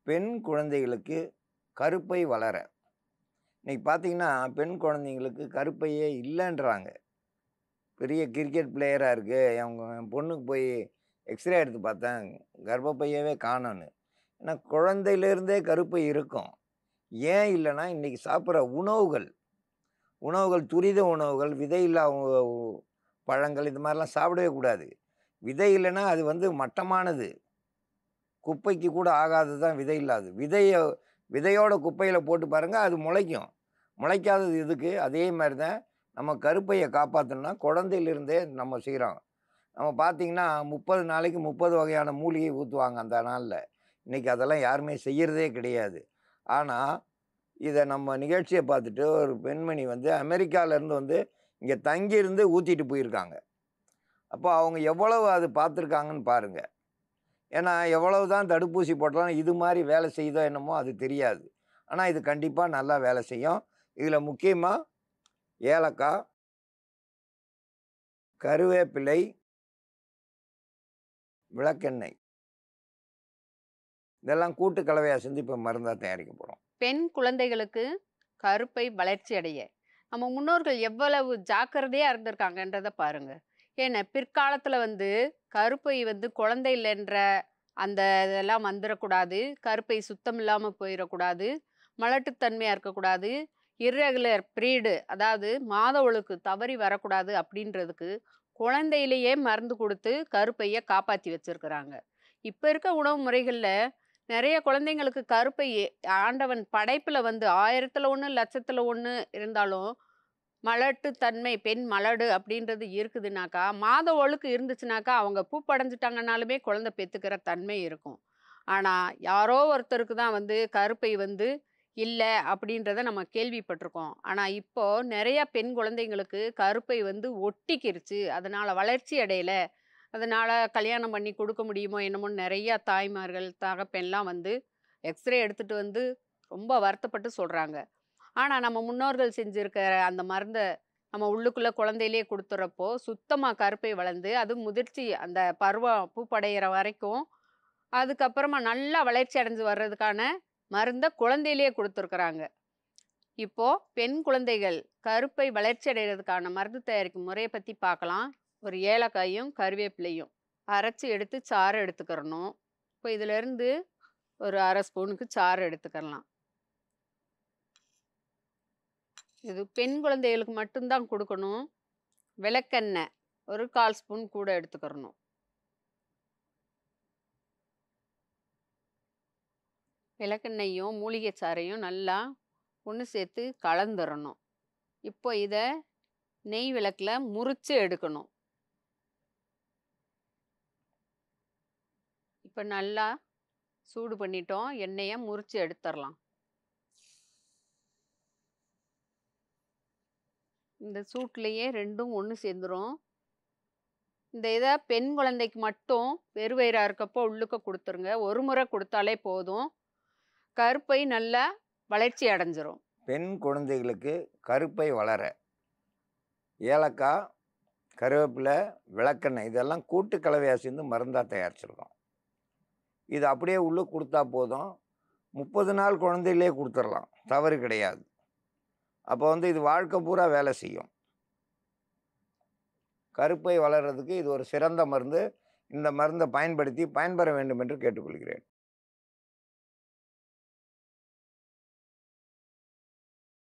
பெண் குழந்தைகளுக்கு கருப்பை வளர இன்னைக்கு பார்த்தீங்கன்னா, பெண் குழந்தைங்களுக்கு கருப்பையே இல்லைன்றாங்க. பெரிய கிரிக்கெட் பிளேயரா இருக்கு. என் பொண்ணுக்கு போய் எக்ஸ்ரே எடுத்து பார்த்தேன். கர்ப்பப்பையவே காணோன்னு. ஏன்னா குழந்தையிலேருந்தே கருப்பை இருக்கும். ஏன் இல்லைன்னா, இன்னைக்கு சாப்பிட்ற உணவுகள் உணவுகள் துரித உணவுகள், விதை இல்லா பழங்கள் இது மாதிரிலாம் சாப்பிடவே கூடாது. விதை இல்லைன்னா அது மட்டமானது. குப்பைக்கு கூட ஆகாதது தான் விதை இல்லாதது. விதையோட குப்பையில போட்டு பாருங்க, அது முளைக்கும். முளைக்காதது எதுக்கு? அதே மாரி தான் நம்ம கருப்பைய காப்பாத்தணும்னா, குழந்தையிலிருந்தே நம்ம செய்றோம். நம்ம பார்த்தீங்கன்னா, 30 நாளைக்கு 30 வகையான மூலிகை ஊத்துவாங்க அந்த நாள்ல. இன்னைக்கு அதெல்லாம் யாருமே செய்யறதே கிடையாது. ஆனா, இத நம்ம நிகழ்ச்சிய பார்த்துட்டு ஒரு பெண்மணி அமெரிக்காலருந்து இங்க தங்கியிருந்து ஊத்திட்டு போயிருக்காங்க. அப்போ அவங்க எவ்வளவு அது பார்த்துருக்காங்கன்னு பாருங்க. ஏன்னா, எவ்வளவுதான் தடுப்பூசி போட்டாலும் இது மாரி வேலை செய்யுதோ என்னமோ அது தெரியாது. ஆனா, இது கண்டிப்பா நல்லா வேலை செய்யும். இதுல முக்கியமா ஏலக்காய், கருவேப்பிலை, விளக்கெண்ணெய் இதெல்லாம் கூட்டு கலவையா செஞ்சு இப்ப மருந்தா தயாரிக்க போறோம். பெண் குழந்தைகளுக்கு கருப்பை வளர்ச்சி அடைய நம்ம முன்னோர்கள் எவ்வளவு ஜாக்கிரதையா இருந்திருக்காங்கன்றத பாருங்க. ஏன்னா பிற்காலத்துல கருப்பை குழந்தை இல்லைன்ற அந்த இதெல்லாம் வந்துடக்கூடாது, கருப்பை சுத்தம் இல்லாம போயிடக்கூடாது, மலட்டுத்தன்மையா இருக்கக்கூடாது, இர்ரெகுலர் ப்ரீடு அதாவது மாத ஒழுக்கு தவறி வரக்கூடாது அப்படின்றதுக்கு குழந்தையிலேயே மருந்து கொடுத்து கருப்பையை காப்பாற்றி வச்சிருக்கிறாங்க. இப்போ இருக்க உணவு முறைகளில் நிறைய குழந்தைங்களுக்கு கருப்பை ஆண்டவன் படைப்புல 1000த்துல 1 லட்சத்துல 1 இருந்தாலும் மலட்டுத்தன்மை பெண் மலடு அப்படின்றது இருக்குதுனாக்கா, மாத ஒழுக்கு இருந்துச்சுனாக்கா அவங்க பூப்படைஞ்சிட்டாங்கனாலுமே குழந்தை பெத்துக்கிற தன்மை இருக்கும். ஆனா யாரோ ஒருத்தருக்கு தான் கருப்பை இல்ல அப்படின்றத நம்ம கேள்விப்பட்டிருக்கோம். ஆனா இப்போ நிறைய பெண் குழந்தைங்களுக்கு கருப்பை ஒட்டிக்கிருச்சு, அதனால வளர்ச்சி அடையல, அதனால கல்யாணம் பண்ணி கொடுக்க முடியுமோ என்னமோன்னு நிறைய தாய்மார்கள் தகப்பெல்லாம் எக்ஸ்ரே எடுத்துட்டு ரொம்ப வருத்தப்பட்டு சொல்றாங்க. ஆனா நம்ம முன்னோர்கள் செஞ்சிருக்கிற அந்த மருந்த நம்ம உள்ளுக்குள்ள குழந்தையிலேயே கொடுத்துறப்போ சுத்தமா கருப்பை வளர்ந்து அது முதிர்ச்சி அந்த பருவம் பூப்படைகிற வரைக்கும் அதுக்கப்புறமா நல்லா வளர்ச்சி அடைஞ்சு வர்றதுக்கான மருந்த குழந்தையிலேயே கொடுத்துருக்குறாங்க. இப்போ பெண் குழந்தைகள் கருப்பை வளர்ச்சி அடைகிறதுக்கான மருந்து தயாரிக்கும் முறையை பத்தி பார்க்கலாம். ஒரு ஏலக்காயும் கருவேப்பிலையும் அரைச்சி எடுத்து சாறு எடுத்துக்கிறணும். இப்போ இதுல இருந்து ஒரு 1/2 ஸ்பூனுக்கு சாறு எடுத்துக்கலாம். இது பெண் குழந்தைகளுக்கு மட்டும்தான் கொடுக்கணும். விளக்கெண்ணெய் ஒரு 1/4 ஸ்பூன் கூட எடுத்துக்கிறணும். விளக்கெண்ணெயும் மூலிகை சாறையும் நல்லா ஒன்று சேர்த்து கலந்துடணும். இப்போ இதை நெய் விளக்கில் முறிச்சு எடுக்கணும். இப்போ நல்லா சூடு பண்ணிட்டோம், எண்ணெயை முறிச்சு எடுத்துடலாம். இந்த சூட்லேயே ரெண்டும் ஒன்று சேர்ந்துடும். இந்த இதை பெண் குழந்தைக்கு மட்டும் வெறுவயிறாக இருக்கப்போ உள்ளுக்க கொடுத்துருங்க. ஒரு முறை கொடுத்தாலே போதும், கருப்பை நல்லா வளர்ச்சி அடைஞ்சிரும். பெண் குழந்தைகளுக்கு கருப்பை வளர ஏலக்காய், கருவேப்பிலை, விளக்கெண்ணெய் இதெல்லாம் கூட்டு கலவையாக சேர்ந்து மருந்தாக தயாரிச்சிருக்கோம். இது அப்படியே உள்ளே கொடுத்தா போதும், 30 நாள் குழந்தையிலே கொடுத்துடலாம், தவறு கிடையாது. அப்போ இது வாழ்க்கை பூரா வேலை செய்யும். கருப்பை வளர்கிறதுக்கு இது ஒரு சிறந்த மருந்து. இந்த மருந்தை பயன்படுத்தி பயன்பெற வேண்டும் என்று கேட்டுக்கொள்கிறேன்.